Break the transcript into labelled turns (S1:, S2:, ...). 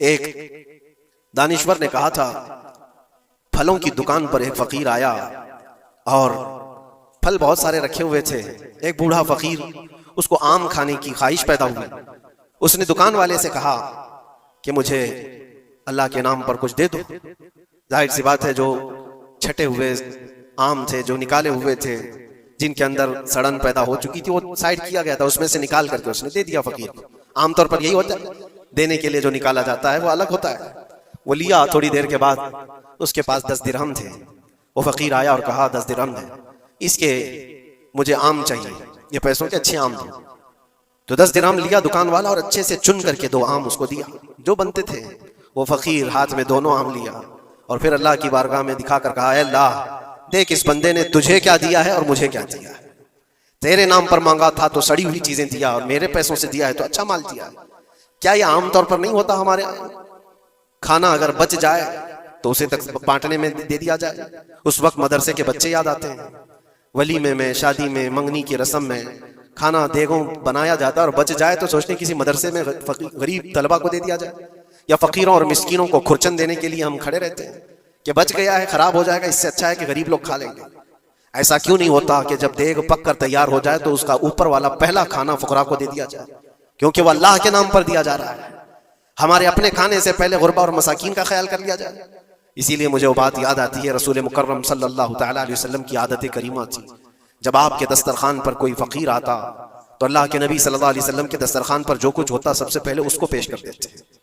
S1: एक दानिश्वर ने कहा था, फलों की दुकान पर एक फकीर आया और फल बहुत सारे रखे हुए थे। एक बूढ़ा फकीर, उसको आम खाने की ख्वाहिश पैदा हुई। उसने दुकान वाले से कहा कि मुझे अल्लाह के नाम पर कुछ दे दो। जाहिर सी बात है, जो छटे हुए आम थे, जो निकाले हुए थे, जिनके अंदर सड़न पैदा हो चुकी थी, वो साइड किया गया था, उसमें से निकाल करके उसने दे दिया फकीर को। आमतौर पर यही होता है, देने के लिए जो निकाला जाता है वो अलग होता है। वो लिया, थोड़ी देर के बाद उसके पास 10 दिरहम थे। वो फकीर आया और कहा 10 दिरहम है, इसके मुझे आम चाहिए, ये पैसों के अच्छे आम दो। तो 10 दिरहम लिया दुकान वाला और अच्छे से चुन करके 2 आम उसको दिया जो बनते थे। वो फकीर हाथ में दोनों आम लिया और फिर अल्लाह की बारगाह में दिखा कर कहा, अल्लाह देख इस बंदे ने तुझे क्या दिया है और मुझे क्या दिया है। तेरे नाम पर मांगा था तो सड़ी हुई चीजें दिया, और मेरे पैसों से दिया है तो अच्छा माल दिया। क्या यह आमतौर पर नहीं होता हमारे यहाँ? खाना अगर बच जाए तो उसे तक बांटने में दे दिया जाए। उस वक्त मदरसे के बच्चे याद आते हैं, वलीमे में, शादी में, मंगनी की रस्म में खाना देगों बनाया जाता है और बच जाए तो सोचते किसी मदरसे में गरीब तलबा को दे दिया जाए, या फकीरों और मिस्किनों को खुरचन देने के लिए हम खड़े रहते हैं कि बच गया है, खराब हो जाएगा, इससे अच्छा है कि गरीब लोग खा लेंगे। ऐसा क्यों नहीं होता कि जब देग पक कर तैयार हो जाए तो उसका ऊपर वाला पहला खाना फुकरा को दे दिया जाए, क्योंकि वह अल्लाह के नाम पर दिया जा रहा है। हमारे अपने खाने से पहले गुरबा और मसाकीन का ख्याल कर लिया जाए। इसीलिए मुझे वो बात याद आती है, रसूल मुकर्रम सल्लल्लाहु तआला अलैहि वसल्लम की आदत करीमा थी, जब आपके दस्तरखान पर कोई फकीर आता तो अल्लाह के नबी सल्लल्लाहु अलैहि वसल्लम के दस्तरखान पर जो कुछ होता सबसे पहले उसको पेश कर देते।